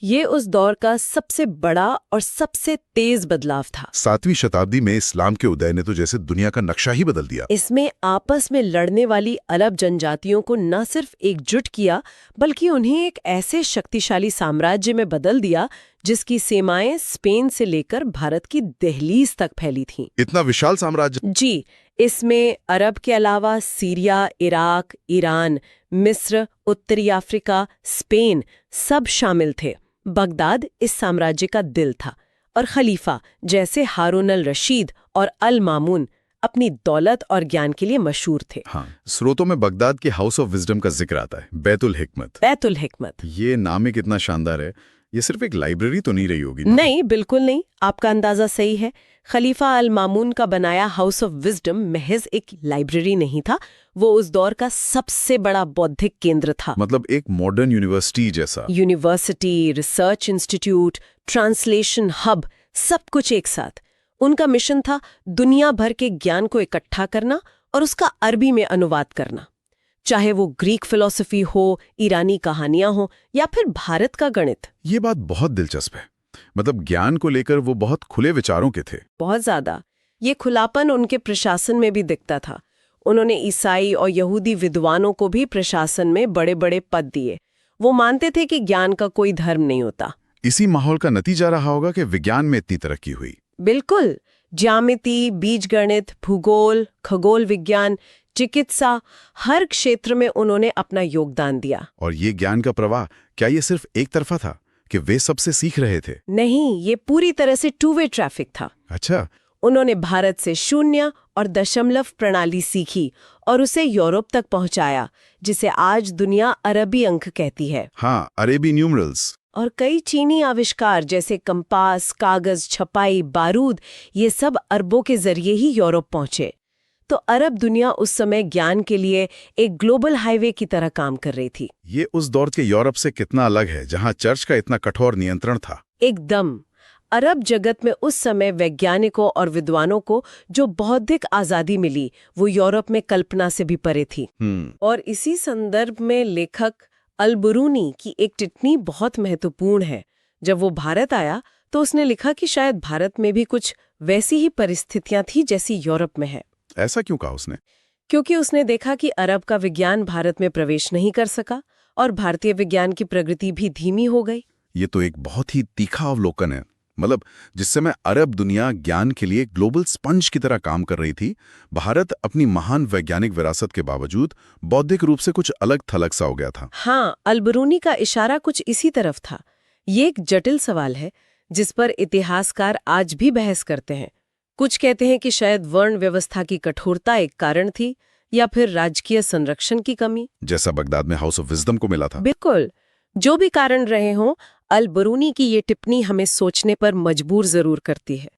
ये उस दौर का सबसे बड़ा और सबसे तेज बदलाव था। 7वीं शताब्दी में इस्लाम के उदय ने तो जैसे दुनिया का नक्शा ही बदल दिया। इसमें आपस में लड़ने वाली अरब जनजातियों को न सिर्फ एकजुट किया, बल्कि उन्हें एक ऐसे शक्तिशाली साम्राज्य में बदल दिया जिसकी सीमाएं स्पेन से लेकर भारत की दहलीज तक फैली थीं। इतना विशाल साम्राज्य? जी, इसमें अरब के अलावा सीरिया, इराक, ईरान, मिस्र, उत्तरी अफ्रीका, स्पेन सब शामिल थे। बगदाद इस साम्राज्य का दिल था और खलीफा जैसे हारून अल रशीद और अल मामून अपनी दौलत और ज्ञान के लिए मशहूर थे। हाँ, स्रोतों में बगदाद के हाउस ऑफ विजडम का जिक्र आता है, बैतुल हिकमत। बैतुल हिकमत, ये नाम ही कितना शानदार है। ये सिर्फ एक लाइब्रेरी तो नहीं रही होगी? नहीं, बिल्कुल नहीं, आपका अंदाजा सही है। खलीफा अल मामून का बनाया हाउस ऑफ विजडम महज एक लाइब्रेरी नहीं था, वो उस दौर का सबसे बड़ा बौद्धिक केंद्र था। मतलब एक मॉडर्न यूनिवर्सिटी जैसा? University, research institute, translation hub, सब कुछ एक साथ। उनका मिशन था दुनिया भर के ज्ञान को इकट्ठा करना और उसका अरबी में अनुवाद करना, चाहे वो ग्रीक फिलॉसफी हो, ईरानी कहानियां हो या फिर भारत का गणित। ये बात बहुत दिलचस्प है। मतलब ज्ञान को लेकर वो बहुत खुले विचारों के थे। बहुत ज्यादा। ये खुलापन उनके प्रशासन में भी दिखता था। उन्होंने ईसाई और यहूदी विद्वानों को भी प्रशासन में बड़े बड़े पद दिए। वो मानते थे कि ज्ञान का कोई धर्म नहीं होता। इसी माहौल का नतीजा रहा होगा कि विज्ञान में इतनी तरक्की हुई। बिल्कुल। ज्यामिति, बीजगणित, भूगोल, खगोल विज्ञान, चिकित्सा, हर क्षेत्र में उन्होंने अपना योगदान दिया। और ये ज्ञान का प्रवाह क्या ये सिर्फ एक तरफा था कि वे सबसे सीख रहे थे? नहीं, ये पूरी तरह से टू वे ट्रैफिक था। अच्छा। उन्होंने भारत से शून्य और दशमलव प्रणाली सीखी और उसे यूरोप तक पहुंचाया, जिसे आज दुनिया अरबी अंक कहती है। हाँ, अरेबी न्यूमरल्स। और कई चीनी आविष्कार जैसे कंपास, कागज, छपाई, बारूद, ये सब अरबों के जरिए ही यूरोप पहुंचे। तो अरब दुनिया उस समय ज्ञान के लिए एक ग्लोबल हाईवे की तरह काम कर रही थी। ये उस दौर के यूरोप से कितना अलग है जहां चर्च का इतना कठोर नियंत्रण था? एकदम। अरब जगत में उस समय वैज्ञानिकों और विद्वानों को जो बौद्धिक आजादी मिली, वो यूरोप में कल्पना से भी परे थी। और इसी संदर्भ में लेखक अल-बुरूनी की एक टिप्पणी बहुत महत्वपूर्ण है। जब वो भारत आया तो उसने लिखा कि शायद भारत में भी कुछ वैसी ही परिस्थितियां थी जैसी यूरोप में है। ऐसा क्यों कहा उसने? क्योंकि उसने देखा कि अरब का विज्ञान भारत में प्रवेश नहीं कर सका और भारतीय विज्ञान की प्रगति भी धीमी हो गई। ये तो एक बहुत ही तीखा अवलोकन है। मतलब जिस समय अरब दुनिया ज्ञान के लिए ग्लोबल स्पंज की तरह काम कर रही थी, भारत अपनी महान वैज्ञानिक विरासत के बावजूद बौद्धिक रूप से कुछ अलग थलग सा हो गया था। हाँ, अल-बुरूनी का इशारा कुछ इसी तरफ था। ये एक जटिल सवाल है जिस पर इतिहासकार आज भी बहस करते हैं। कुछ कहते हैं कि शायद वर्ण व्यवस्था की कठोरता एक कारण थी या फिर राजकीय संरक्षण की कमी, जैसा बगदाद में हाउस ऑफ विजडम को मिला था। बिल्कुल। जो भी कारण रहे हों, अल-बुरूनी की ये टिप्पणी हमें सोचने पर मजबूर जरूर करती है।